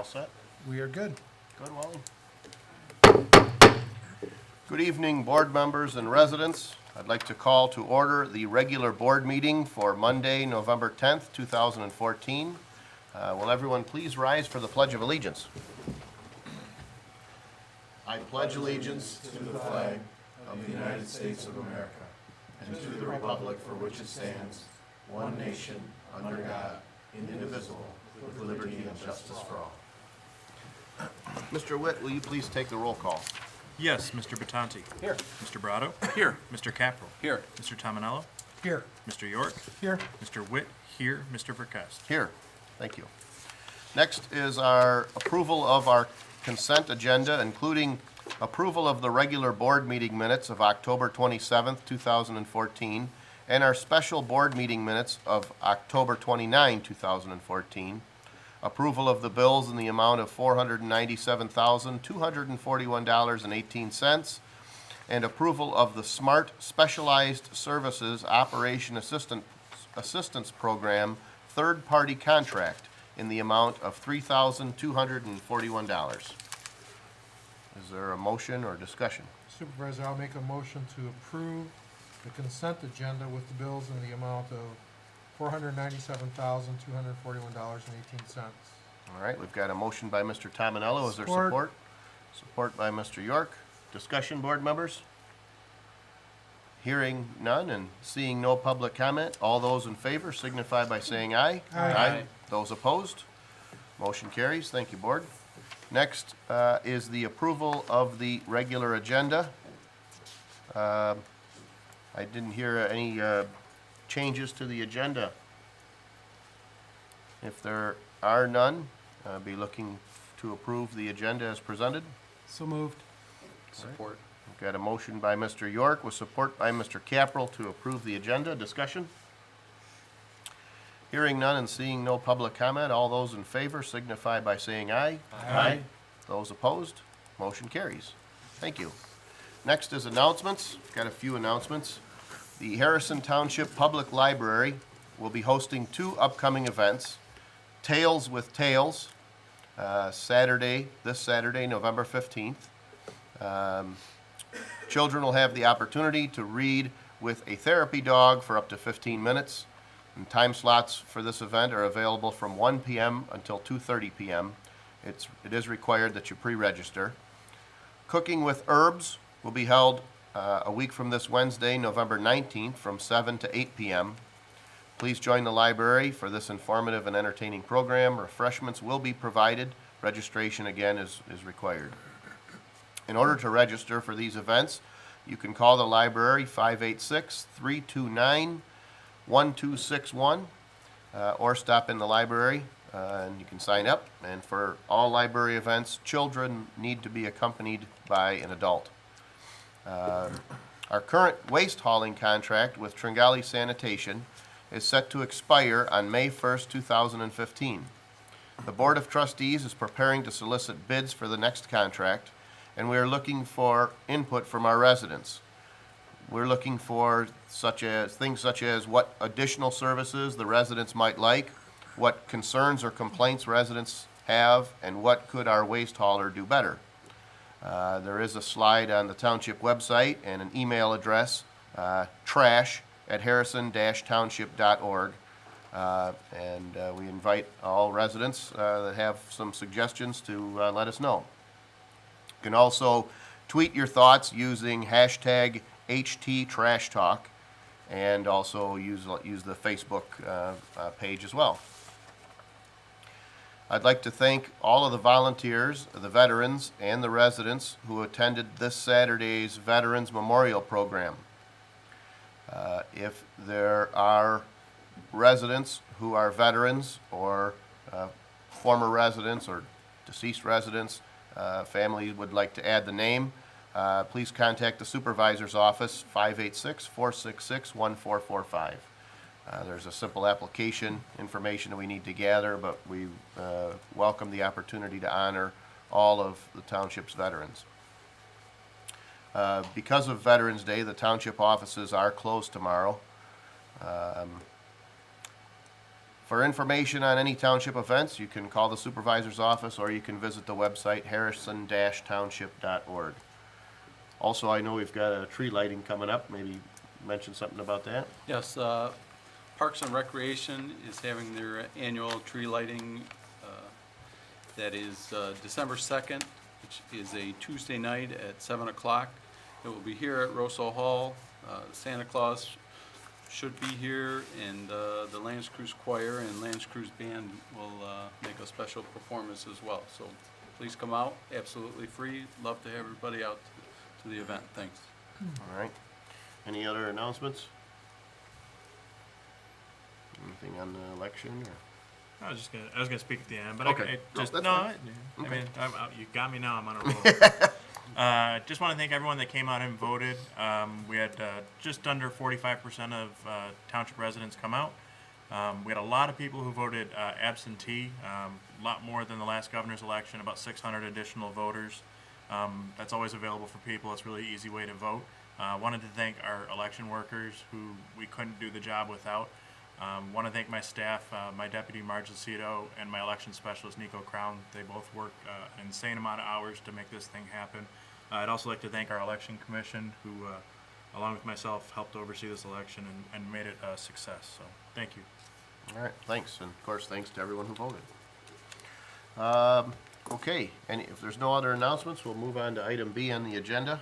set? We are good. Good, Wally. Good evening, board members and residents. I'd like to call to order the regular board meeting for Monday, November 10th, 2014. Will everyone please rise for the Pledge of Allegiance? I pledge allegiance to the flag of the United States of America and to the republic for which it stands, one nation, under God, indivisible, with liberty and justice for all. Mr. Witt, will you please take the roll call? Yes, Mr. Batanti. Here. Mr. Brado. Here. Mr. Caprell. Here. Mr. Tominello. Here. Mr. York. Here. Mr. Witt. Here. Mr. Verkest. Here. Thank you. Next is our approval of our consent agenda, including approval of the regular board meeting minutes of October 27th, 2014, and our special board meeting minutes of October 29, 2014. Approval of the bills in the amount of $497,241.18, and approval of the Smart Specialized Services Operation Assistance Program third-party contract in the amount of $3,241. Is there a motion or discussion? Supervisor, I'll make a motion to approve the consent agenda with the bills in the amount of $497,241.18. All right, we've got a motion by Mr. Tominello. Is there Support. support? Support by Mr. York. Discussion, board members? Hearing none and seeing no public comment, all those in favor signify by saying aye. Aye. Those opposed? Motion carries. Thank you, board. Next is the approval of the regular agenda. I didn't hear any changes to the agenda. If there are none, I'll be looking to approve the agenda as presented. So moved. Support. We've got a motion by Mr. York with support by Mr. Caprell to approve the agenda. Discussion? Hearing none and seeing no public comment, all those in favor signify by saying aye. Aye. Those opposed? Motion carries. Thank you. Next is announcements. Got a few announcements. The Harrison Township Public Library will be hosting two upcoming events. Tales with Tales, this Saturday, November 15th. Children will have the opportunity to read with a therapy dog for up to 15 minutes. And time slots for this event are available from 1 p.m. until 2:30 p.m. It is required that you pre-register. Cooking with Herbs will be held a week from this Wednesday, November 19th, from 7 to 8 p.m. Please join the library for this informative and entertaining program. Refreshments will be provided. Registration, again, is required. In order to register for these events, you can call the library 586-329-1261 or stop in the library and you can sign up. And for all library events, children need to be accompanied by an adult. Our current waste hauling contract with Tringali Sanitation is set to expire on May 1st, 2015. The Board of Trustees is preparing to solicit bids for the next contract, and we are looking for input from our residents. We're looking for things such as what additional services the residents might like, what concerns or complaints residents have, and what could our waste hauler do better. There is a slide on the township website and an email address, trash@harrison-township.org. We invite all residents that have some suggestions to let us know. You can also tweet your thoughts using hashtag #HTTrashTalk and also use the Facebook page as well. I'd like to thank all of the volunteers, the veterans, and the residents who attended this Saturday's Veterans Memorial Program. If there are residents who are veterans or former residents or deceased residents, family would like to add the name, please contact the supervisor's office, 586-466-1445. There's a simple application information that we need to gather, but we welcome the opportunity to honor all of the township's veterans. Because of Veterans Day, the township offices are closed tomorrow. For information on any township events, you can call the supervisor's office or you can visit the website harrison-township.org. Also, I know we've got a tree lighting coming up. Maybe mention something about that. Yes, Parks and Recreation is having their annual tree lighting. That is December 2nd, which is a Tuesday night at 7 o'clock. It will be here at Rosso Hall. Santa Claus should be here, and the Lance Cruise Choir and Lance Cruise Band will make a special performance as well. So please come out, absolutely free. Love to have everybody out to the event. Thanks. All right. Any other announcements? Anything on the election or? I was gonna speak at the end, but Okay. I No, just, that's no, fine. I Okay. mean, you got me now, I'm on a roll. Just want to thank everyone that came out and voted. We had just under 45% of township residents come out. We had a lot of people who voted absentee, a lot more than the last governor's election, about 600 additional voters. That's always available for people. It's a really easy way to vote. Wanted to thank our election workers who we couldn't do the job without. Want to thank my staff, my deputy Marge Lucido and my election specialist Nico Crown. They both worked an insane amount of hours to make this thing happen. I'd also like to thank our election commission who, along with myself, helped oversee this election and made it a success. So thank you. All right, thanks, and of course, thanks to everyone who voted. Okay, and if there's no other announcements, we'll move on to item B on the agenda.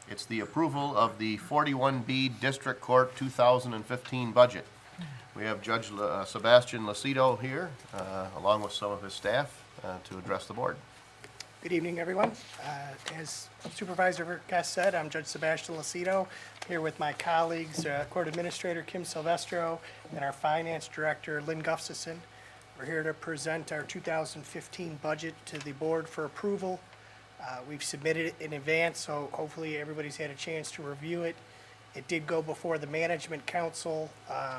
It's the approval of the 41B District Court 2015 budget. We have Judge Sebastian Lucido here, along with some of his staff, to address the board. Good evening, everyone. As Supervisor Verkes said, I'm Judge Sebastian Lucido, here with my colleagues, Court Administrator Kim Silvestro, and our Finance Director Lynn Gustafson. We're here to present our 2015 budget to the board for approval. We've submitted it in advance, so hopefully everybody's had a chance to review it. It did go before the Management Council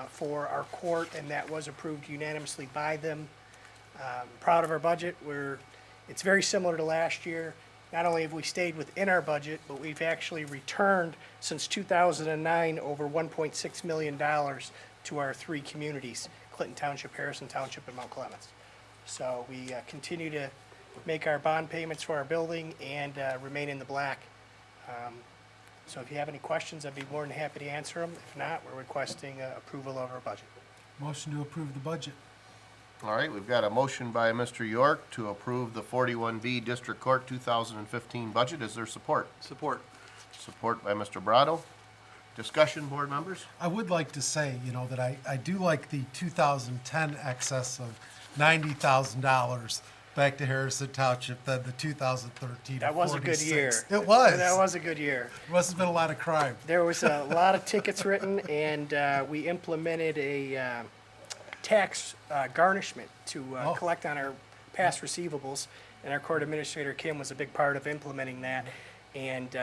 for our court, and that was approved unanimously by them. Proud of our budget. It's very similar to last year. Not only have we stayed within our budget, but we've actually returned since 2009 over $1.6 million to our three communities, Clinton Township, Harrison Township, and Mount Clemens. So we continue to make our bond payments for our building and remain in the black. So if you have any questions, I'd be more than happy to answer them. If not, we're requesting approval of our budget. Motion to approve the budget. All right, we've got a motion by Mr. York to approve the 41B District Court 2015 budget. Is there support? Support. Support by Mr. Brado. Discussion, board members? I would like to say, that I do like the 2010 excess of $90,000 back to Harrison Township than the 2013. That was a good year. It was. That was a good year. Must have been a lot of crime. There was a lot of tickets written, and we implemented a tax garnishment to collect on our past receivables, and our court administrator, Kim, was a big part of implementing that, and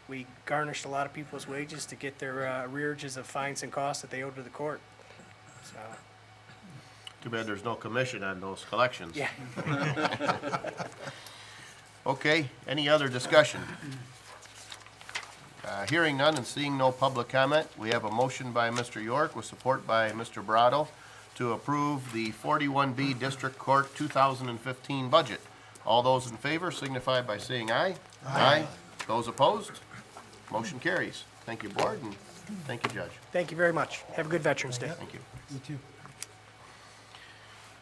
we garnished a lot of people's wages to get their arrearages of fines and costs that they owed to the court. So, Too bad there's no commission on those collections. yeah. Okay, any other discussion? Hearing none and seeing no public comment, we have a motion by Mr. York with support by Mr. Brado to approve the 41B District Court 2015 budget. All those in favor signify by saying aye. Aye. Those opposed? Motion carries. Thank you, board, and thank you, Judge. Thank you very much. Have a good Veterans Day. Thank you. You too.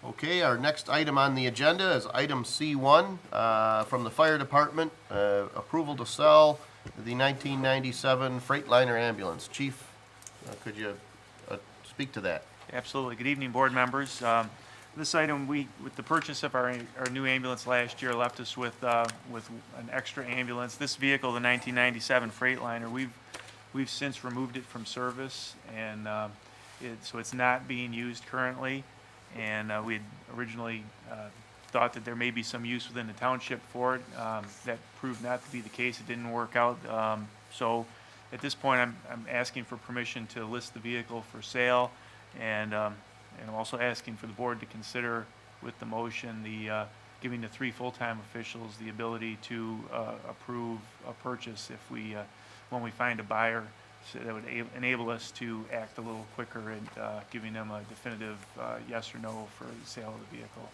Okay, our next item on the agenda is item C1 from the Fire Department, approval to sell the 1997 Freightliner ambulance. Chief, could you speak to that? Absolutely. Good evening, board members. This item, with the purchase of our new ambulance last year, left us with an extra ambulance. This vehicle, the 1997 Freightliner, we've since removed it from service, and so it's not being used currently. And we had originally thought that there may be some use within the township for it. That proved not to be the case. It didn't work out. So at this point, I'm asking for permission to list the vehicle for sale, and I'm also asking for the board to consider with the motion giving the 3 full-time officials the ability to approve a purchase if when we find a buyer so that would enable us to act a little quicker at giving them a definitive yes or no for the sale of the vehicle.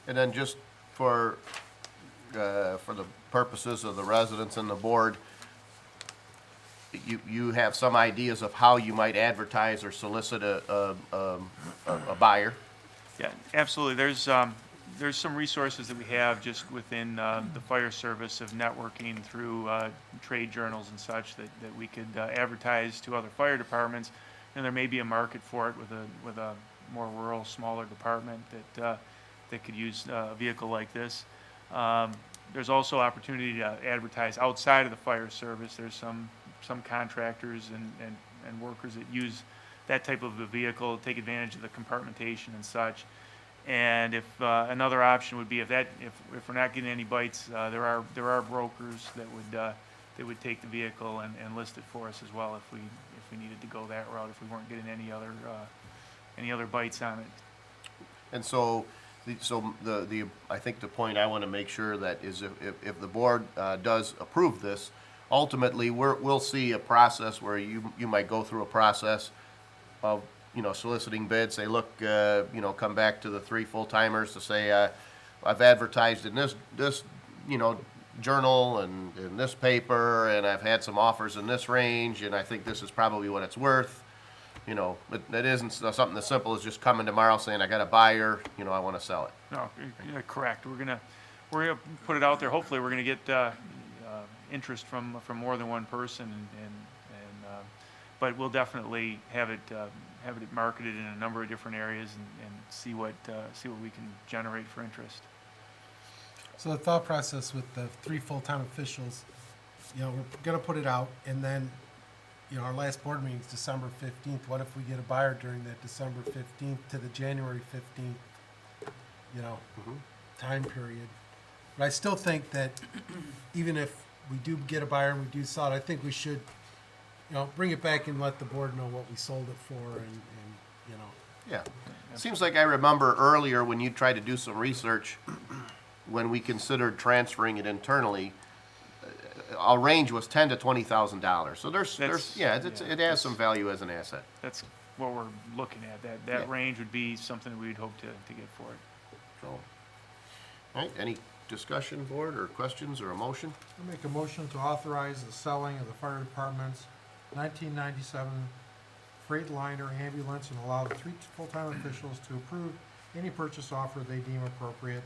And then just for the purposes of the residents and the board, you have some ideas of how you might advertise or solicit a buyer? Yeah, absolutely. There's some resources that we have just within the fire service of networking through trade journals and such that we could advertise to other fire departments, and there may be a market for it with a more rural, smaller department that could use a vehicle like this. There's also opportunity to advertise outside of the fire service. There's some contractors and workers that use that type of a vehicle, take advantage of the compartmentation and such. And if another option would be if we're not getting any bites, there are brokers that would take the vehicle and list it for us as well if we needed to go that route, if we weren't getting any other bites on it. And so I think the point I want to make sure that is if the board does approve this, ultimately we'll see a process where you might go through a process of soliciting bids. Say, look, come back to the 3 full-timers to say I've advertised in this journal and in this paper, and I've had some offers in this range, and I think this is probably what it's worth. It isn't something as simple as just coming tomorrow saying I got a buyer, I want to sell it. No, you're correct. We're gonna put it out there. Hopefully, we're gonna get interest from more than one person, but we'll definitely have it marketed in a number of different areas and see what we can generate for interest. So the thought process with the 3 full-time officials, we're gonna put it out, and then, our last board meeting is December 15th. What if we get a buyer during that December 15th to the January 15th, time period? But I still think that even if we do get a buyer and we do sell it, I think we should, bring it back and let the board know what we sold it for and. Yeah. Seems like I remember earlier when you tried to do some research, when we considered transferring it internally, our range was $10,000 to $20,000. So it has some value as an asset. That's what we're looking at. That Yeah. range would be something we'd hope to get for it. So, all right, any discussion, board, or questions, or a motion? I make a motion to authorize the selling of the fire department's 1997 Freightliner ambulance and allow the 3 full-time officials to approve any purchase offer they deem appropriate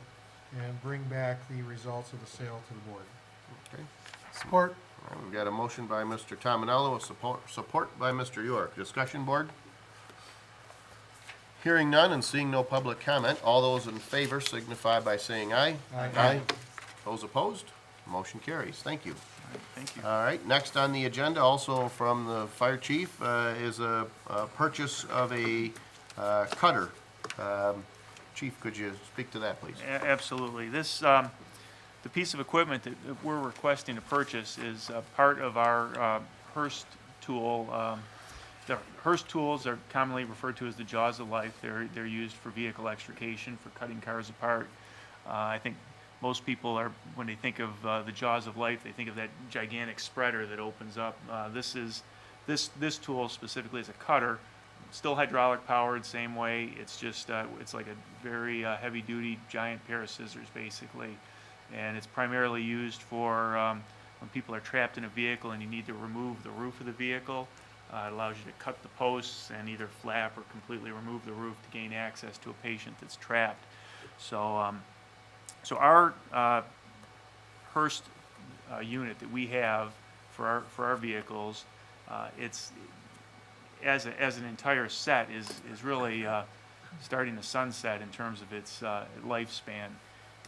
and bring back the results of the sale to the board. Okay. Support. All right, we've got a motion by Mr. Tominello, a support by Mr. York. Discussion, board? Hearing none and seeing no public comment, all those in favor signify by saying aye. Aye. Those opposed? Motion carries. Thank you. All right, thank you. All right, next on the agenda, also from the fire chief, is a purchase of a cutter. Chief, could you speak to that, please? Absolutely. The piece of equipment that we're requesting to purchase is part of our Hearst tool. The Hearst tools are commonly referred to as the jaws of life. They're used for vehicle extrication, for cutting cars apart. I think most people when they think of the jaws of life, they think of that gigantic spreader that opens up. This tool specifically is a cutter, still hydraulic powered, same way. It's just it's like a very heavy duty giant pair of scissors basically, and it's primarily used for when people are trapped in a vehicle and you need to remove the roof of the vehicle. It allows you to cut the posts and either flap or completely remove the roof to gain access to a patient that's trapped. So our Hearst unit that we have for our vehicles, it's as an entire set is really starting to sunset in terms of its lifespan.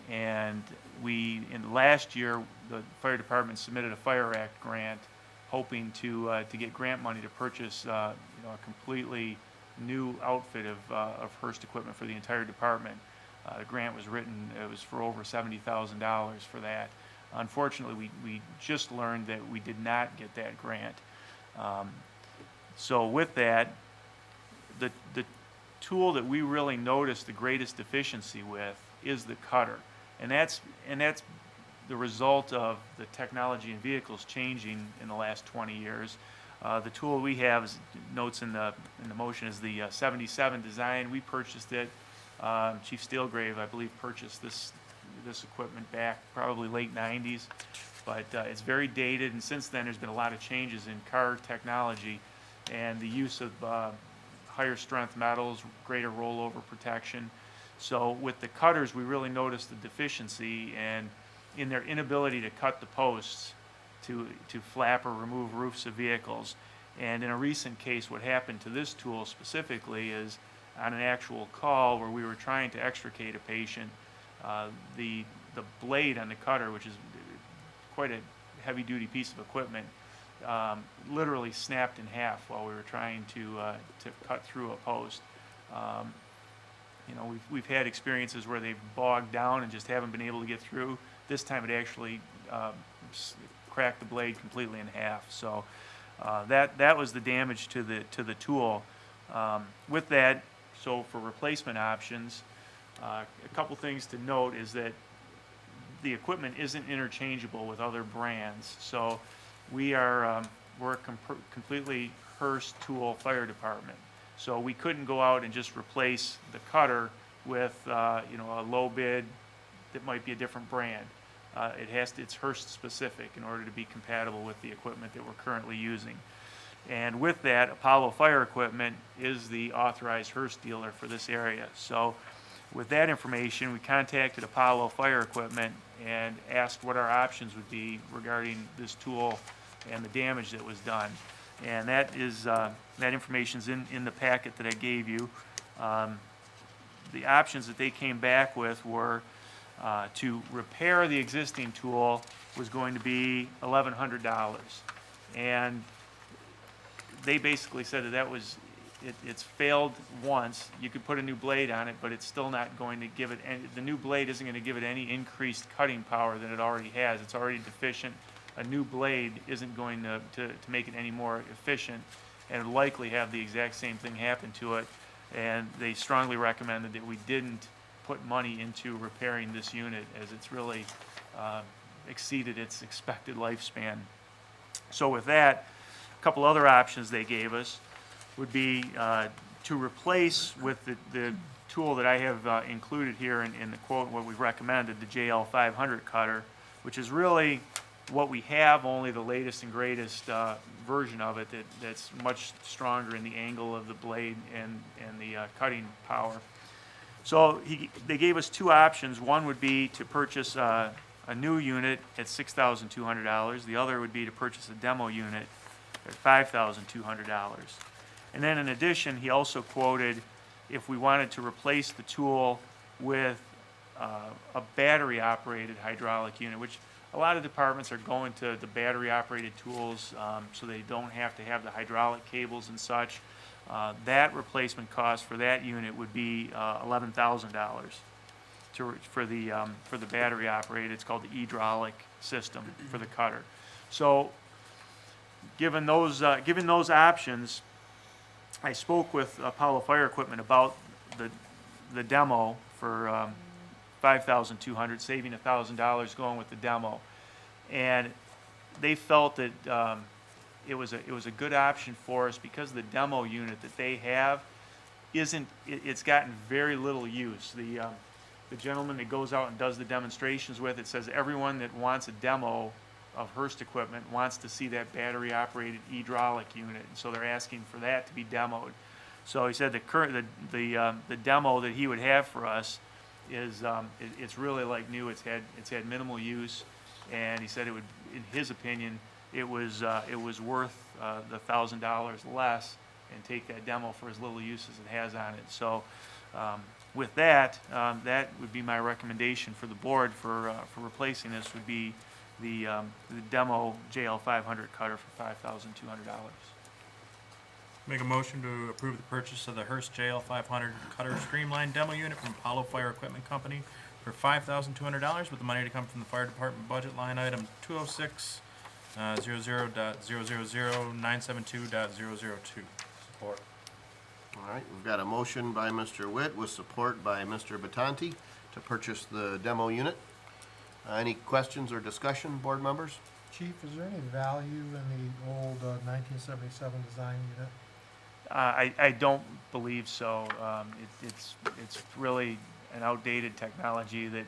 And in last year, the fire department submitted a Fire Act grant, hoping to get grant money to purchase a completely new outfit of Hearst equipment for the entire department. The grant was written, it was for over $70,000 for that. Unfortunately, we just learned that we did not get that grant. So with that, the tool that we really noticed the greatest deficiency with is the cutter. And that's the result of the technology in vehicles changing in the last 20 years. The tool we have is, notes in the motion, is the 77 design. We purchased it. Chief Steelgrave, I believe, purchased this equipment back probably late 90s. But it's very dated, and since then there's been a lot of changes in car technology and the use of higher strength metals, greater rollover protection. So with the cutters, we really noticed the deficiency and in their inability to cut the posts to flap or remove roofs of vehicles. And in a recent case, what happened to this tool specifically is on an actual call where we were trying to extricate a patient, the blade on the cutter, which is quite a heavy-duty piece of equipment, literally snapped in half while we were trying to cut through a post. You know, we've had experiences where they've bogged down and just haven't been able to get through. This time it actually cracked the blade completely in half. So that was the damage to the tool. With that, so for replacement options, a couple things to note is that the equipment isn't interchangeable with other brands. So we're a completely Hearst tool fire department. So we couldn't go out and just replace the cutter with you know, a low bid that might be a different brand. It's Hearst specific in order to be compatible with the equipment that we're currently using. And with that, Apollo Fire Equipment is the authorized Hearst dealer for this area. So with that information, we contacted Apollo Fire Equipment and asked what our options would be regarding this tool and the damage that was done. And that information's in the packet that I gave you. The options that they came back with were to repair the existing tool was going to be $1,100. And they basically said that it's failed once. You could put a new blade on it, but it's still not going to give it the new blade isn't going to give it any increased cutting power than it already has. It's already deficient. A new blade isn't going to make it any more efficient, and would likely have the exact same thing happen to it. And they strongly recommended that we didn't put money into repairing this unit, as it's really exceeded its expected lifespan. So with that, a couple other options they gave us would be to replace with the tool that I have included here in the quote, what we've recommended, the JL 500 cutter, which is really what we have, only the latest and greatest version of it that's much stronger in the angle of the blade and the cutting power. So they gave us two options. One would be to purchase a new unit at $6,200. The other would be to purchase a demo unit at $5,200. And then in addition, he also quoted if we wanted to replace the tool with a battery-operated hydraulic unit, which a lot of departments are going to the battery-operated tools so they don't have to have the hydraulic cables and such. That replacement cost for that unit would be $11,000 for the battery-operated. It's called the hydraulic system for the cutter. So, given those options, I spoke with Apollo Fire Equipment about the demo for $5,200, saving $1,000 going with the demo, and they felt that it was a good option for us because the demo unit that they have it's gotten very little use. The gentleman that goes out and does the demonstrations with it says everyone that wants a demo of Hearst equipment wants to see that battery-operated hydraulic unit, and so they're asking for that to be demoed. So he said the demo that he would have for us is it's really like new. It's had minimal use, and he said it would, in his opinion, it was worth the $1,000 less and take that demo for as little use as it has on it. So with that, that would be my recommendation for the board for replacing this would be the demo JL 500 cutter for $5,200. Make a motion to approve the purchase of the Hearst JL 500 cutter streamline demo unit from Apollo Fire Equipment Company for $5,200, with the money to come from the fire department budget line item 206 00.000.972.002. Support. All right, we've got a motion by Mr. Witt with support by Mr. Batanti to purchase the demo unit. Any questions or discussion, board members? Chief, is there any value in the old 1977 design unit? I don't believe so. It's really an outdated technology that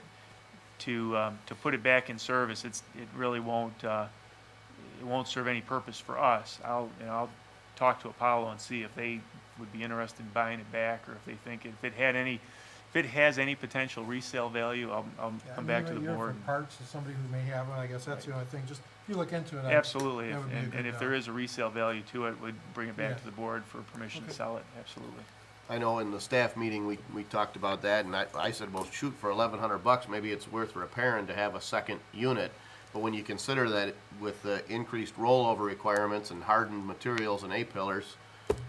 to put it back in service, it really won't, it won't serve any purpose for us. I'll talk to Apollo and see if they would be interested in buying it back, or if they think if it has any potential resale value, I'll Yeah, come I back mean, to the you're board. for parts of somebody who may have one, I guess that's the only thing, just, if you look into it. Absolutely, that would be a and good if there is a resale value to it, we'd bring it back Yeah. to the board for permission to Okay. sell it, absolutely. I know in the staff meeting, we talked about that, and I said, well, shoot, for $1,100, maybe it's worth repairing to have a second unit. But when you consider that with the increased rollover requirements and hardened materials and A-pillars,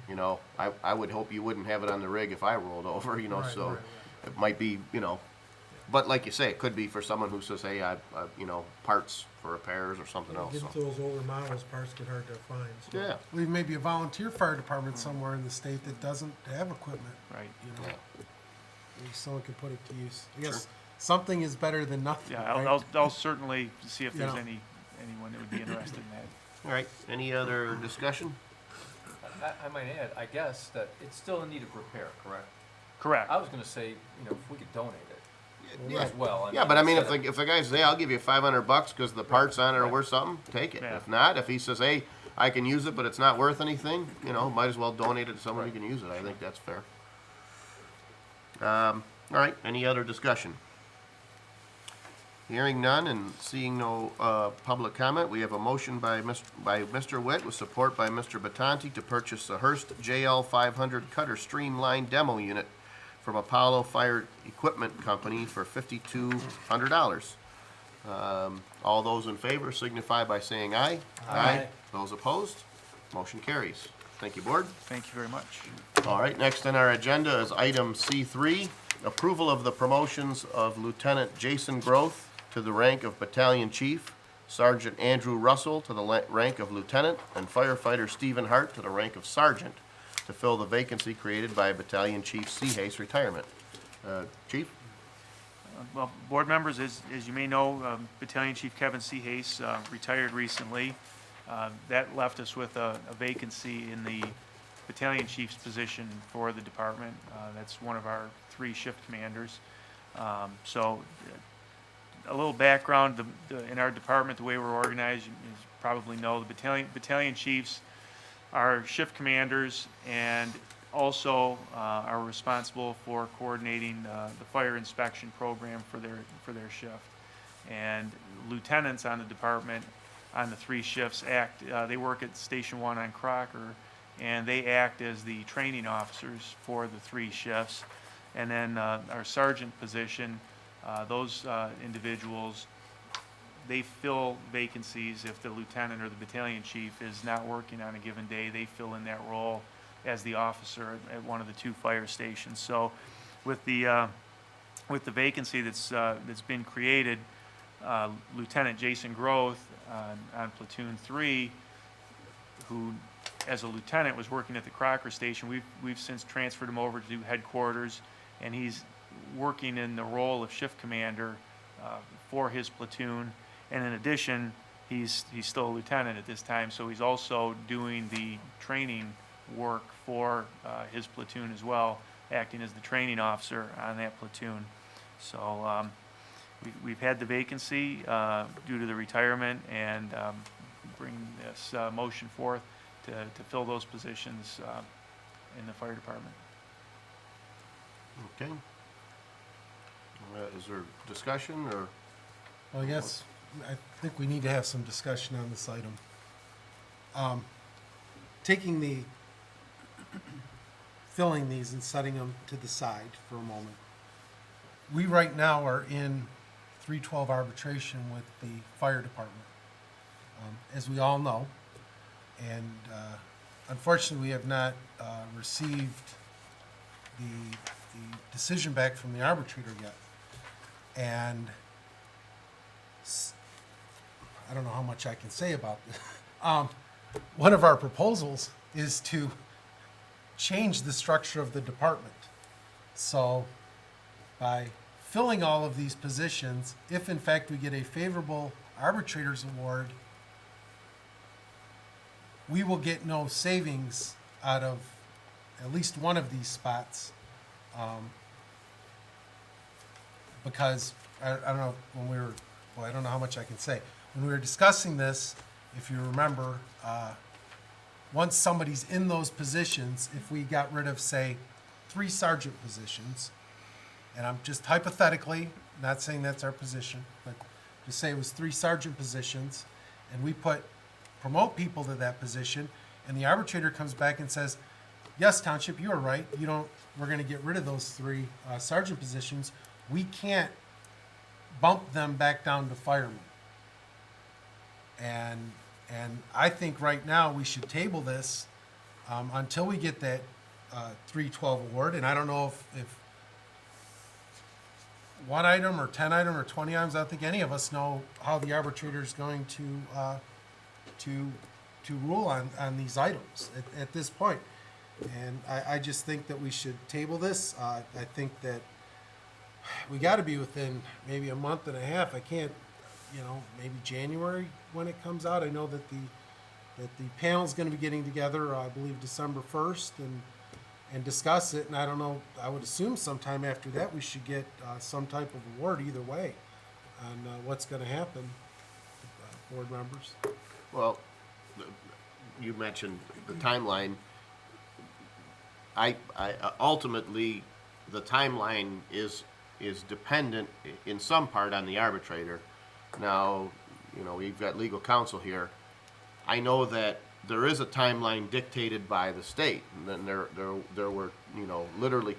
you know, I would hope you wouldn't have it on the rig if I rolled over, you know, Right, so right, it might be, you know, but like you say, it could be for someone who says, hey, you know, parts for repairs or something else, Get so. into those older models, parts get hard to find, so. Yeah, We may be a volunteer fire department somewhere in the state that doesn't have equipment, Right. you know? yeah. Maybe someone can put it to use. I guess something is better than nothing, Yeah, right? I'll certainly see if there's Yeah. anyone that would be interested in that. All right, any other discussion? I might add, I guess, that it's still in need of repair, correct? Correct. I was gonna say, you know, if we could donate it Yeah. as well. Yeah, but I mean, if instead the guy says, hey, I'll give you $500 because the parts on it are Right. worth something, take it. Yeah. If not, if he says, hey, I can use it, but it's not worth anything, you know, might as well donate it to someone who can use it. I think that's fair. All right, any other discussion? Hearing none and seeing no public comment, we have a motion by Mr. Witt with support by Mr. Batanti to purchase a Hearst JL 500 Cutter Streamline Demo Unit from Apollo Fire Equipment Company for $5,200. All those in favor signify by saying aye. Aye. Those opposed, motion carries. Thank you, Board. Thank you very much. All right, next on our agenda is item C3, approval of the promotions of Lieutenant Jason Groth to the rank of Battalion Chief, Sergeant Andrew Russell to the rank of Lieutenant, and firefighter Stephen Hart to the rank of Sergeant to fill the vacancy created by Battalion Chief C. Hayes retirement. Chief? Well, board members, as you may know, Battalion Chief Kevin C. Hayes retired recently. That left us with a vacancy in the battalion chief's position for the department. That's one of our 3 shift commanders. So a little background, in our department, the way we're organized, you probably know, the battalion chiefs are shift commanders and also are responsible for coordinating the fire inspection program for their shift. And lieutenants on the department, on the 3 shifts, they work at Station 1 on Crocker, and they act as the training officers for the 3 shifts. And then our sergeant position, those individuals, they fill vacancies if the lieutenant or the battalion chief is not working on a given day. They fill in that role as the officer at one of the 2 fire stations. So with the vacancy that's been created, Lieutenant Jason Groth on Platoon 3, who as a lieutenant was working at the Crocker Station, we've since transferred him over to headquarters, and he's working in the role of shift commander for his platoon. And in addition, he's still a lieutenant at this time, so he's also doing the training work for his platoon as well, acting as the training officer on that platoon. So we've had the vacancy due to the retirement, and bring this motion forth to fill those positions in the fire department. Okay. Is there discussion or? Well, yes, I think we need to have some discussion on this item. Filling these and setting them to the side for a moment. We right now are in 312 arbitration with the fire department, as we all know. And unfortunately, we have not received the decision back from the arbitrator yet. And I don't know how much I can say about this. One of our proposals is to change the structure of the department. So by filling all of these positions, if in fact we get a favorable arbitrator's award we will get no savings out of at least one of these spots. Because I don't know, when we were, well, I don't know how much I can say. When we were discussing this, if you remember, once somebody's in those positions, if we got rid of, say, 3 sergeant positions, and I'm just hypothetically, not saying that's our position, but just say it was 3 sergeant positions, and we promote people to that position, and the arbitrator comes back and says, yes, township, you are right, we're gonna get rid of those 3 sergeant positions, we can't bump them back down to firemen. And I think right now we should table this until we get that 312 award. And I don't know if 1 item or 10 item or 20 items, I don't think any of us know how the arbitrator is going to rule on these items at this point. And I just think that we should table this. I think that we got to be within maybe a month and a half. I can't, maybe January when it comes out. I know that the panel's going to be getting together, I believe December 1st, and discuss it. And I don't know, I would assume sometime after that we should get some type of award either way on what's going to happen, board members. Well, you mentioned the timeline. I ultimately, the timeline is dependent in some part on the arbitrator. Now, we've got legal counsel here. I know that there is a timeline dictated by the state, and then there were, literally,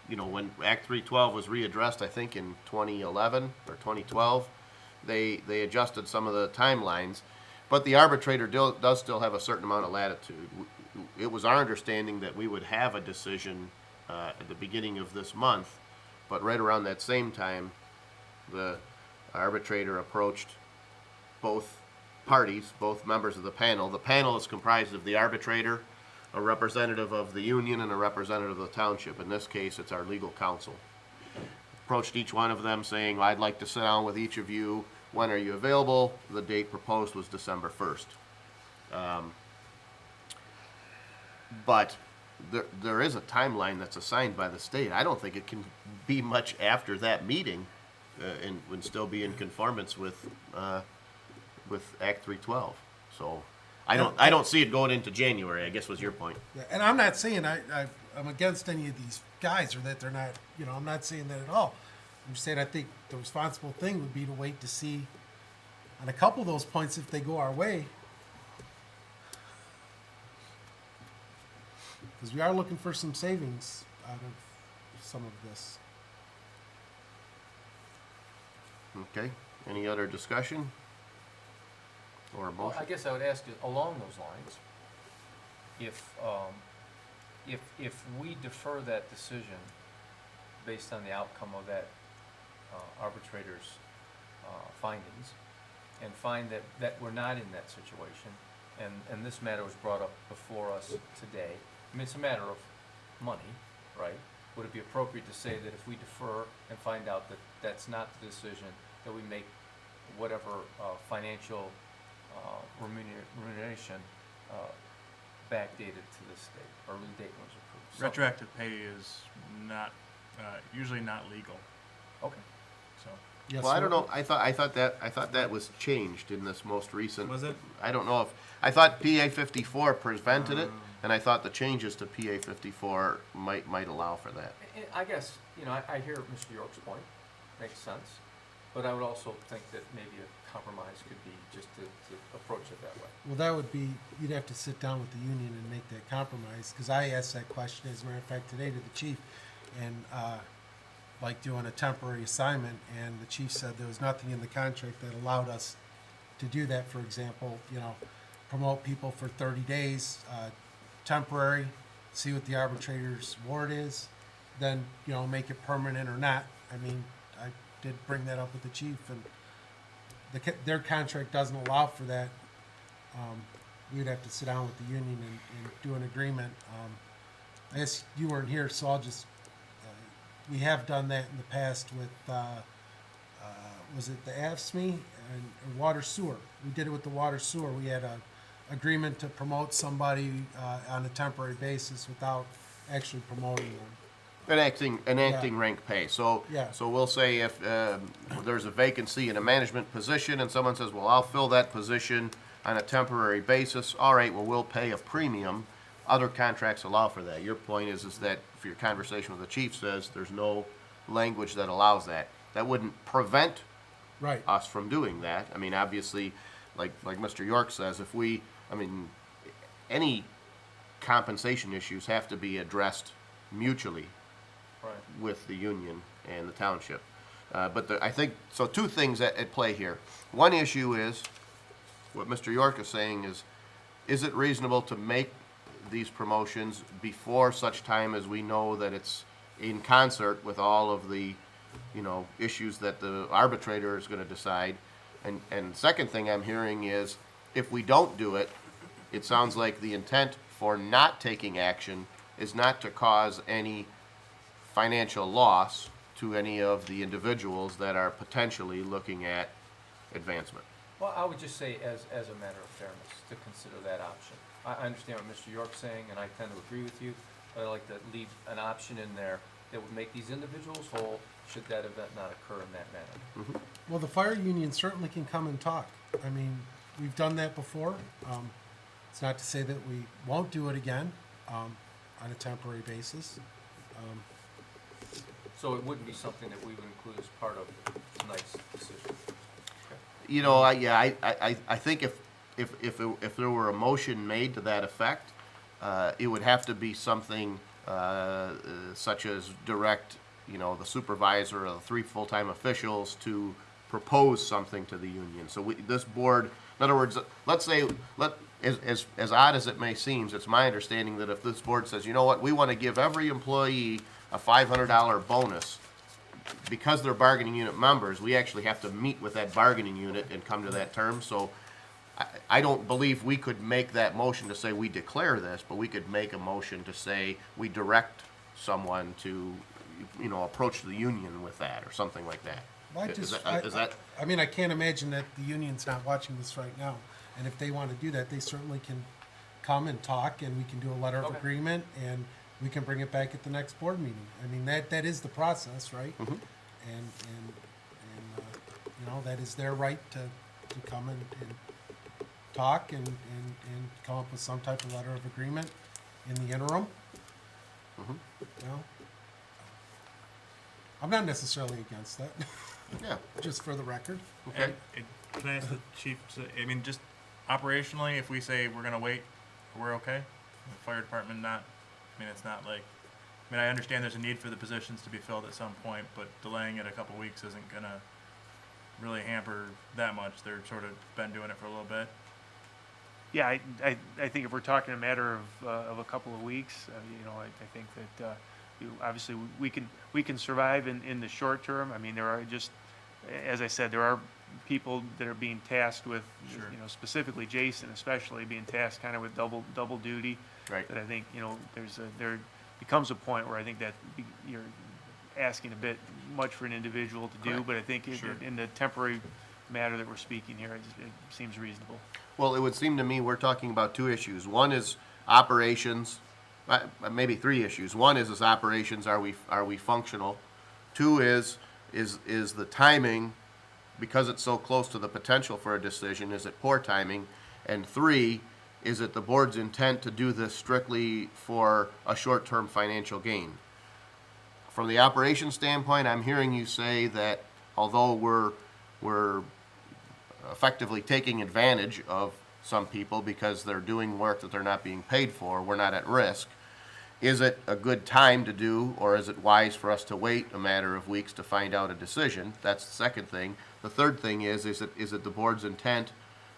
when Act 312 was readdressed, I think in 2011 or 2012, they adjusted some of the timelines, but the arbitrator does still have a certain amount of latitude. It was our understanding that we would have a decision at the beginning of this month, but right around that same time, the arbitrator approached both parties, both members of the panel. The panel is comprised of the arbitrator, a representative of the union, and a representative of the township. In this case, it's our legal counsel. Approached each one of them saying, I'd like to sit down with each of you. When are you available? The date proposed was December 1st. But there is a timeline that's assigned by the state. I don't think it can be much after that meeting and would still be in conformance with Act 312. So I don't see it going into January, I guess was your point. Yeah, and I'm not saying I'm against any of these guys or that they're not, I'm not saying that at all. I'm just saying I think the responsible thing would be to wait to see on a couple of those points if they go our way. Because we are looking for some savings out of some of this. Okay, any other discussion? Or a Well, motion? I guess I would ask you, along those lines, if we defer that decision based on the outcome of that arbitrator's findings, and find that we're not in that situation, and this matter was brought up before us today, I mean, it's a matter of money, right? Would it be appropriate to say that if we defer and find out that that's not the decision, that we make whatever financial remuneration backdated to the state, or the date was approved? Something. Retroactive pay is not, usually not legal, Okay. so. Yes, Well, I sir. don't know, I thought that was changed in this most recent. Was it? I don't know I thought PA 54 prevented it, and I thought the changes to PA 54 might allow for that. I guess, I hear Mr. York's point, makes sense, but I would also think that maybe a compromise could be just to approach it that way. Well, that would be, you'd have to sit down with the union and make that compromise, because I asked that question, as a matter of fact, today to the chief, and, like doing a temporary assignment, and the chief said there was nothing in the contract that allowed us to do that. For example, promote people for 30 days, temporary, see what the arbitrator's award is, then, make it permanent or not. I mean, I did bring that up with the chief, and their contract doesn't allow for that. We'd have to sit down with the union and do an agreement. I guess you weren't here, so I'll just, we have done that in the past with, was it the AFSMI and water sewer? We did it with the water sewer. We had a agreement to promote somebody on a temporary basis without actually promoting them. Enacting rank pay. So, Yeah. so we'll say if there's a vacancy in a management position and someone says, well, I'll fill that position on a temporary basis, all right, well, we'll pay a premium. Other contracts allow for that. Your point is that for your conversation with the chief says there's no language that allows that. That wouldn't prevent Right. us from doing that. I mean, obviously, like Mr. York says, any compensation issues have to be addressed mutually Right. with the union and the township. I think, so two things at play here. One issue is, what Mr. York is saying is it reasonable to make these promotions before such time as we know that it's in concert with all of the, issues that the arbitrator is gonna decide? And second thing I'm hearing is, if we don't do it, it sounds like the intent for not taking action is not to cause any financial loss to any of the individuals that are potentially looking at advancement. Well, I would just say as a matter of fairness, to consider that option. I understand what Mr. York's saying, and I tend to agree with you, but I'd like to leave an option in there that would make these individuals whole should that event not occur in that manner. Well, the fire union certainly can come and talk. I mean, we've done that before. It's not to say that we won't do it again on a temporary basis. So it wouldn't be something that we would include as part of tonight's decision. I think if there were a motion made to that effect, it would have to be something such as direct, the supervisor or the 3 full-time officials to propose something to the union. So this board, in other words, let's say, as odd as it may seem, it's my understanding that if this board says, you know what, we want to give every employee a $500 bonus, because they're bargaining unit members, we actually have to meet with that bargaining unit and come to that term. So I don't believe we could make that motion to say we declare this, but we could make a motion to say we direct someone to, approach the union with that or something like that. Well, I can't imagine that the union's not watching this right now. And if they want to do that, they certainly can come and talk, and we can do a letter of Okay. agreement, and we can bring it back at the next board meeting. I mean, that is the process, right? Mhm. And that is their right to come and talk and come up with some type of letter of agreement in the interim. Mhm. I'm not necessarily against that, Yeah, just for the record. okay. Can I ask the chief, just operationally, if we say we're gonna wait, we're okay? The fire department it's not like, I understand there's a need for the positions to be filled at some point, but delaying it a couple weeks isn't gonna really hamper that much. They're sort of been doing it for a little bit. Yeah, I think if we're talking a matter of a couple of weeks, I think that obviously we can survive in the short term. I mean, there are just, as I said, there are people that are being tasked with, Sure. Specifically Jason, especially being tasked kind of with double duty. Right. That I think there becomes a point where I think that you're asking a bit much for an individual to do. Correct. But I think Sure. in the temporary matter that we're speaking here, it seems reasonable. Well, it would seem to me we're talking about two issues. One is operations, maybe 3 issues. One is operations, are we functional? 2 is the timing, because it's so close to the potential for a decision, is it poor timing? And 3, is it the board's intent to do this strictly for a short-term financial gain? From the operations standpoint, I'm hearing you say that although we're effectively taking advantage of some people because they're doing work that they're not being paid for, we're not at risk. Is it a good time to do, or is it wise for us to wait a matter of weeks to find out a decision? That's the second thing. The third thing is it the board's intent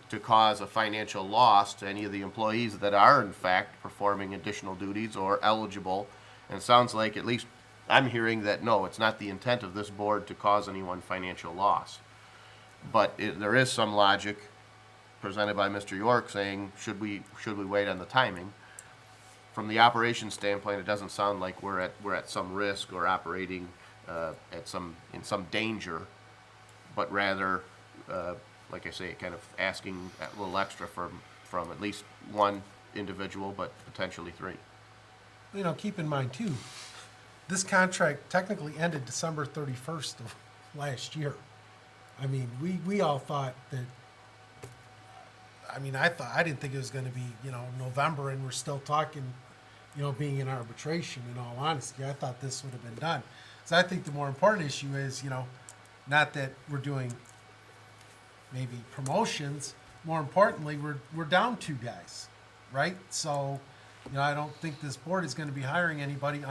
to cause a financial loss to any of the employees that are in fact performing additional duties or eligible? And it sounds like, at least I'm hearing that no, it's not the intent of this board to cause anyone financial loss. But there is some logic presented by Mr. York saying, should we wait on the timing? From the operations standpoint, it doesn't sound like we're at some risk or operating in some danger, but rather, like I say, kind of asking a little extra for from at least one individual, but potentially three. You know, keep in mind too, this contract technically ended December 31st of last year. I mean, we all thought that, I mean, I didn't think it was gonna be, you know, November and we're still talking, you know, being in arbitration, in all honesty. I thought this would have been done. So I think the more important issue is, you know, not that we're doing maybe promotions, more importantly, we're down 2 guys, right? So, you know, I don't think this board is gonna be hiring anybody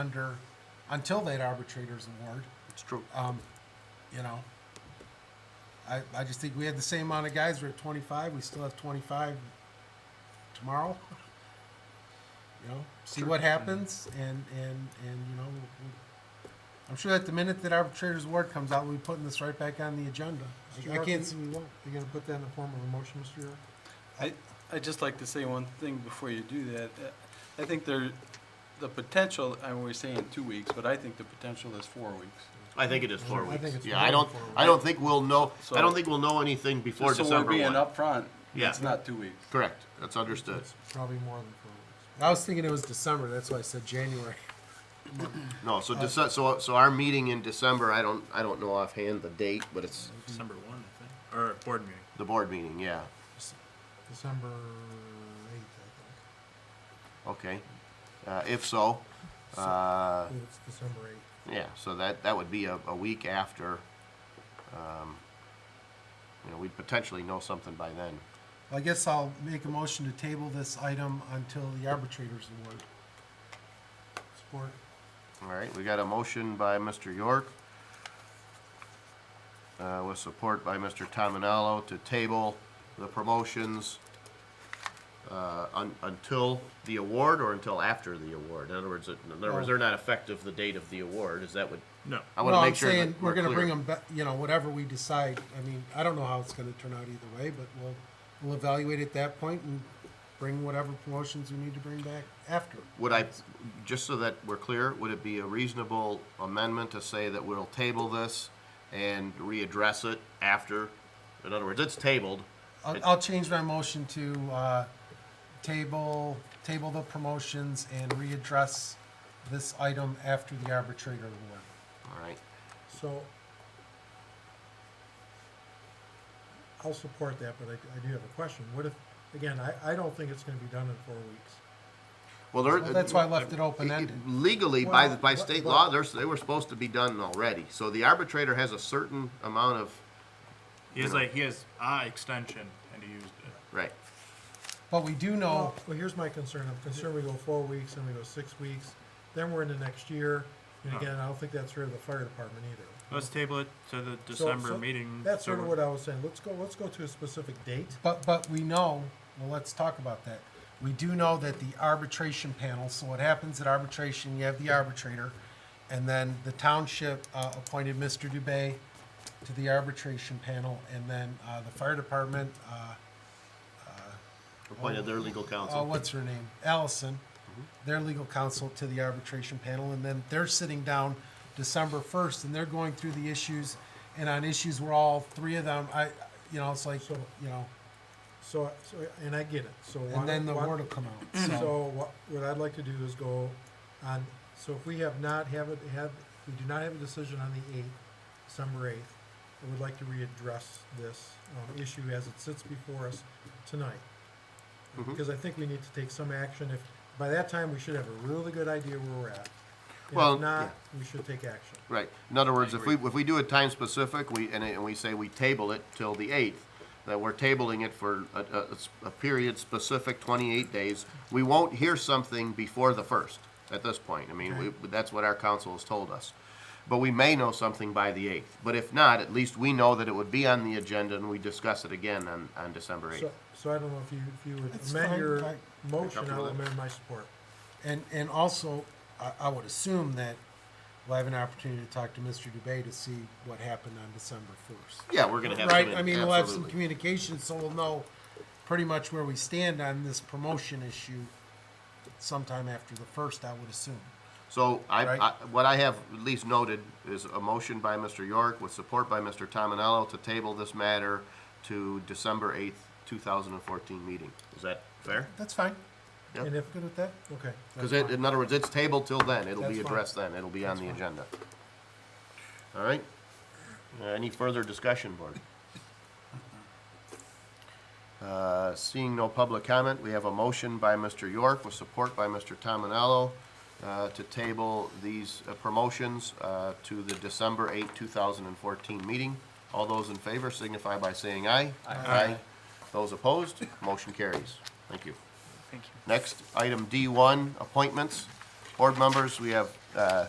until that arbitrator's award. It's true. You know, I just think we had the same amount of guys. We're at 25. We still have 25 tomorrow. You know, see what happens, and you know, I'm sure that the minute that arbitrator's award comes out, we'll be putting this right back on the agenda. I can't see we won't. You gonna put that in the form of a motion, Mr. York? I'd just like to say one thing before you do that. I think the potential, I mean, we're saying 2 weeks, but I think the potential is 4 weeks. I think it is 4 I weeks. think it's Yeah, more I than don't, 4 weeks. I don't think we'll know, So- I don't think we'll know anything before Just so December we're being 1. upfront, Yeah. it's not 2 weeks. Correct, that's understood. It's probably more than 4 weeks. I was thinking it was December. That's why I said January. No, so so our meeting in December, I don't know offhand the date, but it's December 1, I think, or board meeting. the board meeting, yeah. December 8th, Okay. If so, I think. It's December 8th. yeah, so that would be a week after, you know, we'd potentially know something by then. I guess I'll make a motion to table this item until the arbitrator's award. Support. All right, we got a motion by Mr. York, with support by Mr. Tominello to table the promotions until the award or until after the award. In other words, they're not effective the date of the award. Is that what? No. I want No, to I'm make sure saying that we're gonna clear. bring them back, you know, whatever we decide. I mean, I don't know how it's gonna turn out either way, but we'll evaluate at that point and bring whatever promotions we need to bring back after. Would I, just so that we're clear, would it be a reasonable amendment to say that we'll table this and readdress it after? In other words, it's tabled. I'll change my motion to, table the promotions and readdress this item after the arbitrator award. All right. So, I'll support that, but I do have a question. What if, again, I don't think it's gonna be done in 4 weeks. Well, Well, that's why I left it open-ended. legally, Well, by but- state but- law, they were supposed to be done already. So the arbitrator has a certain amount of, He has extension, and he used it. right. But we do know, Well, here's my concern. I'm concerned we go 4 weeks and we go 6 weeks, then we're in the next year. And No. again, I don't think that's fair to the fire department either. Let's table it to the So- December so meeting. That's so sort of we're- what I was saying. Let's go to a specific date. but we know, well, let's talk about that. We do know that the arbitration panel, so what happens at arbitration, you have the arbitrator, and then the township appointed Mr. Dubay to the arbitration panel, and then the fire department, Appointed their legal oh, counsel. what's her name? Allison, their legal counsel to the arbitration panel, and then they're sitting down December 1st, and they're going through the issues, and on issues where all 3 of them, you know, it's like, So- you know, So, and I get it. So why and then the why- word will come out, so. So what I'd like to do is go on, so if we have not we do not have a decision on the 8th, December 8th, I would like to readdress this issue as it sits before us tonight. Mhm. Because I think we need to take some action. If, by that time, we should have a really good idea where we're at. And Well, if not, we should take action. Right. In other words, if we do it time specific, and we say we table it till the 8th, that we're tabling it for a period specific, 28 days, we won't hear something before the 1st at this point. I mean, that's what our council has told us. But we may know something by the 8th. But if not, at least we know that it would be on the agenda and we discuss it again on December 8th. So I don't know if you would That's amend fine. your Fine. motion, Comfortable I'll with it? amend my support. And also, I would assume that we'll have an opportunity to talk to Mr. Dubay to see what happened on December 1st. Yeah, we're gonna have Right, some, I mean, we'll have some absolutely. communication, so we'll know pretty much where we stand on this promotion issue sometime after the 1st, I would assume. So Right. what I have at least noted is a motion by Mr. York with support by Mr. Tominello to table this matter to December 8th 2014 meeting. Is that fair? That's fine. Yep. And if good with that, okay. Because that's fine. in other words, it's tabled till then. It'll be That's fine. addressed then. It'll be on That's the fine. agenda. All right? Any further discussion, board? Seeing no public comment, we have a motion by Mr. York with support by Mr. Tominello to table these promotions to the December 8, 2014 meeting. All those in favor signify by saying aye. Aye. Those opposed, motion carries. Thank you. Thank you. Next, item D1, appointments. Board members, we have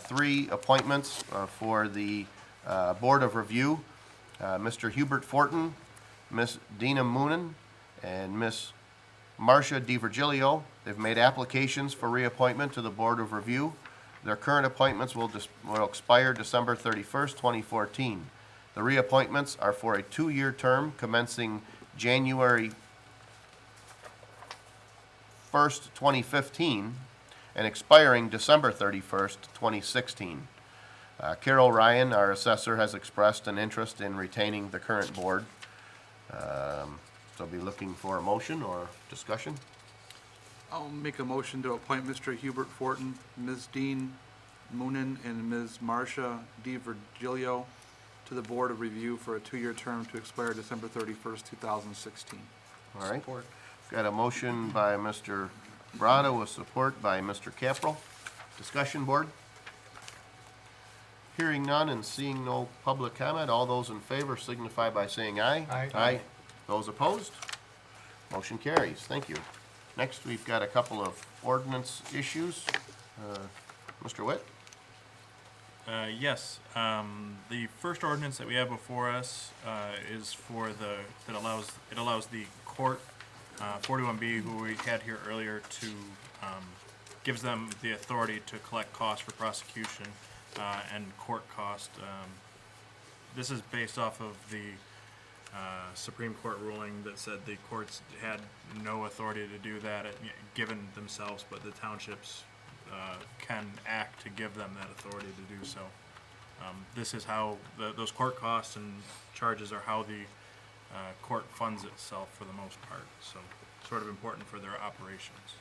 3 appointments for the Board of Review. Mr. Hubert Fortin, Ms. Dina Moonen, and Ms. Marcia DiVirgilio. They've made applications for reappointment to the Board of Review. Their current appointments will expire December 31st, 2014. The reappointments are for a 2-year term commencing January 1st, 2015, and expiring December 31st, 2016. Carol Ryan, our assessor, has expressed an interest in retaining the current board. So I'll be looking for a motion or discussion. I'll make a motion to appoint Mr. Hubert Fortin, Ms. Dean Moonen, and Ms. Marcia DiVirgilio to the Board of Review for a 2-year term to expire December 31st, 2016. All right. Got a motion by Mr. Brado with support by Mr. Caprell. Discussion, board? Hearing none and seeing no public comment, all those in favor signify by saying aye. Aye. Aye. Those opposed? Motion carries. Thank you. Next, we've got a couple of ordinance issues. Mr. Witt? Yes, the first ordinance that we have before us is for it allows the court, 41B, who we had here earlier, to, gives them the authority to collect costs for prosecution and court cost. This is based off of the Supreme Court ruling that said the courts had no authority to do that, given themselves, but the townships can act to give them that authority to do so. This is how, those court costs and charges are how the court funds itself for the most part, so sort of important for their operations.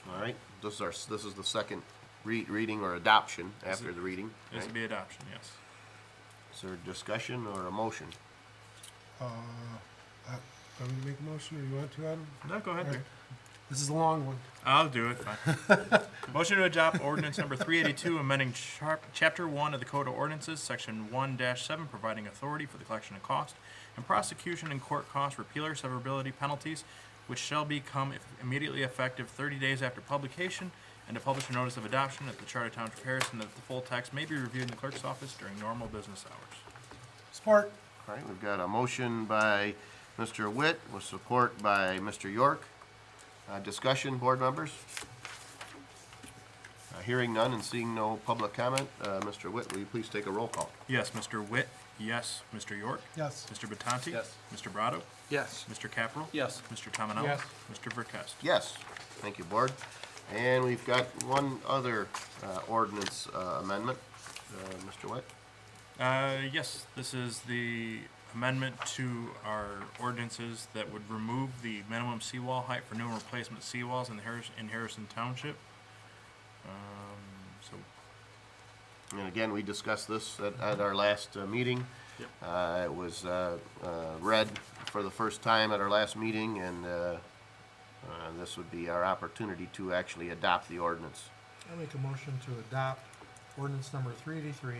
All right. This is the second reading or adoption after the reading. This right? would be adoption, yes. Is there a discussion or a motion? I'm gonna make a motion, or you want to, Adam? No, go ahead, All Rick. right. This is a long one. I'll do it, fine. Motion to adopt ordinance number 382, amending Chapter 1 of the Code of Ordinances, Section 1-7, providing authority for the collection of cost and prosecution and court costs, repealer severability penalties, which shall become immediately effective 30 days after publication, and to publish a notice of adoption at the Charter Township of Harrison, that the full text may be reviewed in the clerk's office during normal business hours. Support. All right, we've got a motion by Mr. Witt with support by Mr. York. Discussion, board members? Hearing none and seeing no public comment, Mr. Witt, will you please take a roll call? Yes, Mr. Witt, yes. Mr. York? Yes. Mr. Batanti? Yes. Mr. Brado? Yes. Mr. Caprell? Yes. Mr. Tominello? Yes. Mr. Verkest? Yes. Thank you, board. And we've got one other ordinance amendment. Mr. Witt? Yes, this is the amendment to our ordinances that would remove the minimum seawall height for new and replacement seawalls in Harrison Township. So, And again, we discussed this at our last meeting. Yep. It was read for the first time at our last meeting, and this would be our opportunity to actually adopt the ordinance. I'll make a motion to adopt ordinance number 383,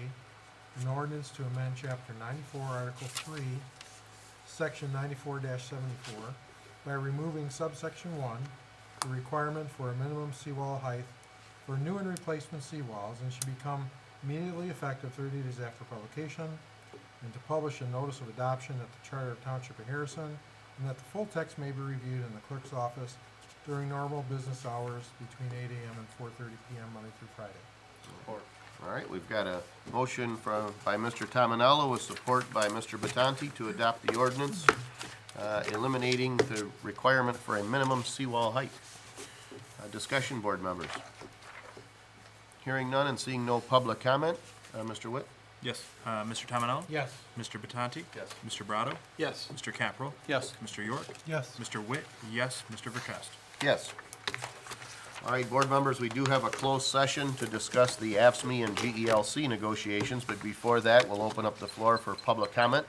an ordinance to amend chapter 94, article 3, section 94-74, by removing subsection 1, the requirement for a minimum seawall height for new and replacement seawalls, and should become immediately effective 30 days after publication, and to publish a notice of adoption at the Charter Township of Harrison, and that the full text may be reviewed in the clerk's office during normal business hours between 8 a.m. and 4:30 p.m. Monday through Friday. All right, we've got a motion by Mr. Tominello with support by Mr. Batanti to adopt the ordinance, eliminating the requirement for a minimum seawall height. Discussion, board members. Hearing none and seeing no public comment, Mr. Witt? Yes. Mr. Tominello? Yes. Mr. Batanti? Yes. Mr. Brado? Yes. Mr. Caprow? Yes. Mr. York? Yes. Mr. Witt? Yes. Mr. Verkest? Yes. All right, board members, we do have a closed session to discuss the AFSMI and GELC negotiations, but before that, we'll open up the floor for public comment.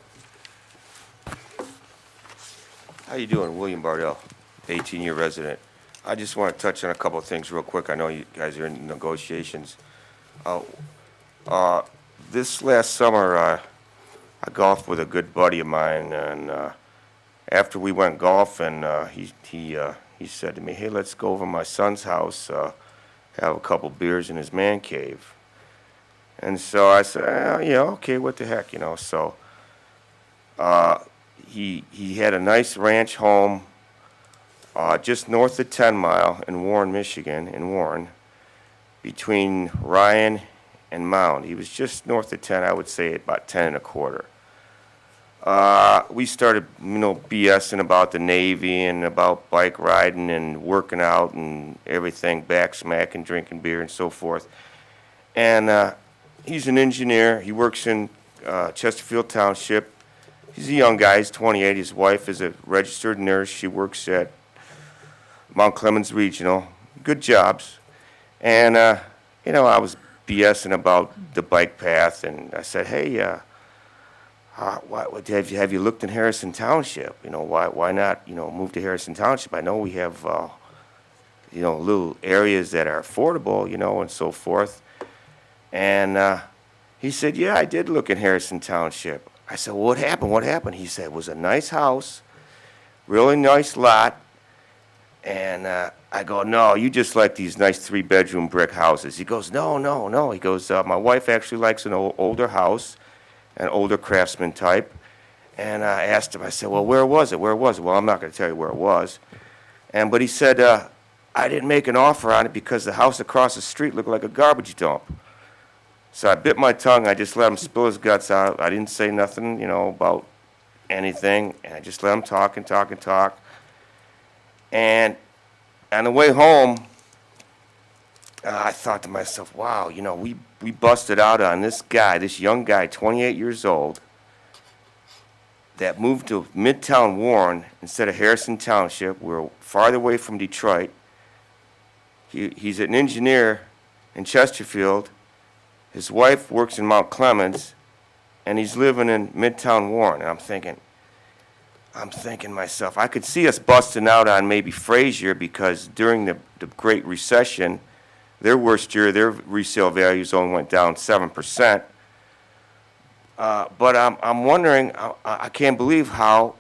How you doing? William Bardell, 18-year resident. I just want to touch on a couple of things real quick. I know you guys are in negotiations. This last summer, I golfed with a good buddy of mine, and after we went golfing, he said to me, "Hey, let's go over to my son's house, have a couple beers in his man cave." And so I said, "Yeah, okay, what the heck, you know." So he had a nice ranch home just north of 10 Mile in Warren, Michigan, in Warren, between Ryan and Mound. He was just north of 10, I would say about 10 and a quarter. We started, BSing about the Navy and about bike riding and working out and everything, backsmacking, drinking beer and so forth. And he's an engineer. He works in Chesterfield Township. He's a young guy. He's 28. His wife is a registered nurse. She works at Mount Clemens Regional. Good jobs. And, I was BSing about the bike path, and I said, "Hey, have you looked in Harrison Township? Why not, move to Harrison Township? I know we have, little areas that are affordable, and so forth." And he said, "Yeah, I did look in Harrison Township." I said, "Well, what happened? What happened?" He said, "It was a nice house, really nice lot." And I go, "No, you just like these nice 3-bedroom brick houses." He goes, No. He goes, "My wife actually likes an older house, an older craftsman type." And I asked him, I said, "Well, where was it? Where was it?" "Well, I'm not going to tell you where it was." But he said, "I didn't make an offer on it because the house across the street looked like a garbage dump." So I bit my tongue. I just let him spill his guts out. I didn't say nothing, about anything. And I just let him talk and talk and talk. And on the way home, I thought to myself, wow, we busted out on this guy, this young guy, 28 years old, that moved to Midtown Warren instead of Harrison Township. We're farther away from Detroit. He's an engineer in Chesterfield. His wife works in Mount Clemens, and he's living in Midtown Warren. And I'm thinking myself, I could see us busting out on maybe Frazier, because during the Great Recession, their worst year, their resale values only went down 7%. But I'm wondering, I can't believe how,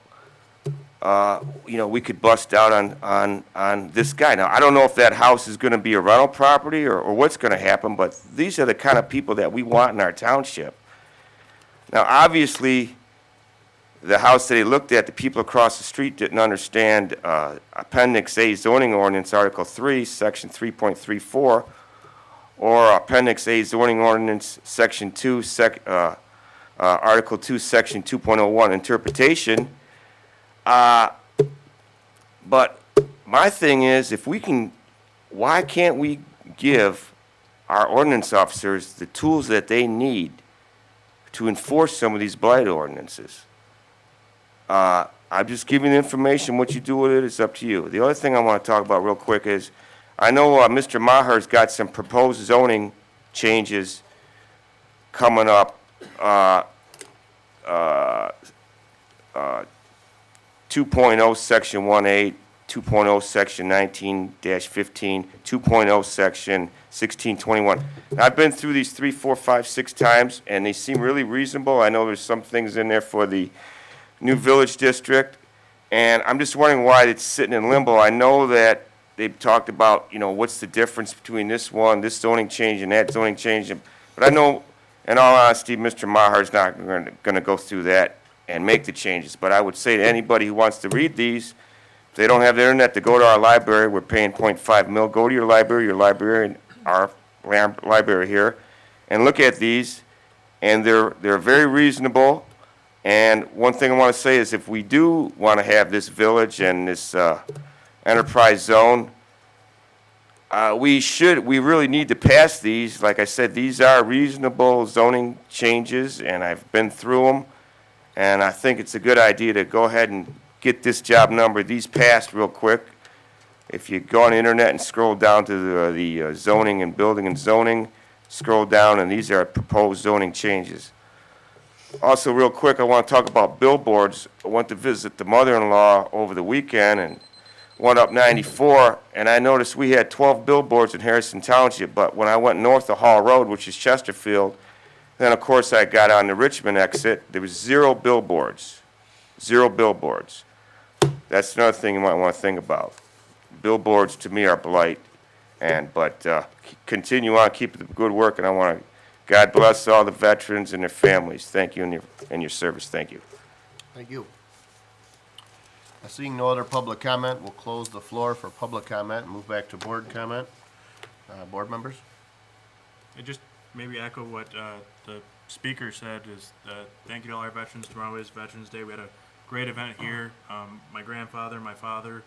we could bust out on this guy. Now, I don't know if that house is going to be a rental property or what's going to happen, but these are the kind of people that we want in our township. Now, obviously, the house that he looked at, the people across the street didn't understand Appendix A zoning ordinance, Article 3, Section 3.34, or Appendix A zoning ordinance, Section 2, Article 2, Section 2.01, interpretation. But my thing is, why can't we give our ordinance officers the tools that they need to enforce some of these blight ordinances? I'm just giving the information. What you do with it is up to you. The other thing I want to talk about real quick is, I know Mr. Maher's got some proposed zoning changes coming up. 2.0 Section 1.8, 2.0 Section 19-15, 2.0 Section 1621. I've been through these 3, 4, 5, 6 times, and they seem really reasonable. I know there's some things in there for the new village district, and I'm just wondering why it's sitting in limbo. I know that they've talked about, what's the difference between this zoning change and that zoning change, but I know, in all honesty, Mr. Maher's not going to go through that and make the changes. But I would say to anybody who wants to read these, if they don't have the internet, to go to our library. We're paying $0.5 million. Go to your librarian, our library here, and look at these, and they're very reasonable. And one thing I want to say is, if we do want to have this village and this enterprise zone, we really need to pass these. Like I said, these are reasonable zoning changes, and I've been through them. And I think it's a good idea to go ahead and get this job number, these passed real quick. If you go on the internet and scroll down to the zoning and building and zoning, scroll down, and these are proposed zoning changes. Also, real quick, I want to talk about billboards. I went to visit the mother-in-law over the weekend and went up 94, and I noticed we had 12 billboards in Harrison Township, but when I went north of Hall Road, which is Chesterfield, then of course I got on the Richmond exit, there was 0 billboards. 0 billboards. That's another thing you might want to think about. Billboards to me are blight, but continue on, keep the good work, and I want to, God bless all the veterans and their families. Thank you and your service. Thank you. Thank you. Seeing no other public comment, we'll close the floor for public comment and move back to board comment. Board members? I just maybe echo what the speaker said is thank you to all our veterans. Tomorrow is Veterans Day. We had a great event here. My grandfather, my father,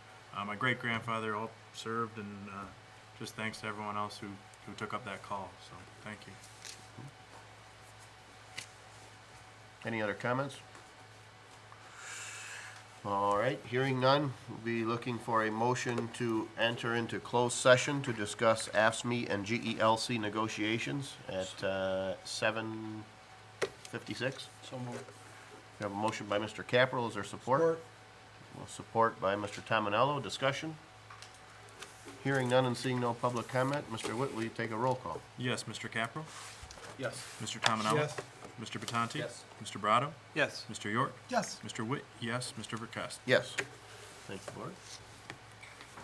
my great-grandfather all served, and just thanks to everyone else who took up that call. So thank you. Any other comments? All right, hearing none, we'll be looking for a motion to enter into closed session to discuss AFSCME and GELC negotiations at 7:56. So moved. We have a motion by Mr. Capral. Is there support? Support. Well, support by Mr. Tominello. Discussion? Hearing none and seeing no public comment, Mr. Witt, will you take a roll call? Yes, Mr. Capral, Yes. Mr. Tominello, Yes. Mr. Batanti, Yes. Mr. Brado, Yes. Mr. York, Yes. Mr. Witt, yes, Mr. Verkest. Yes. Thank you, Board.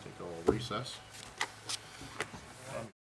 Take a little recess.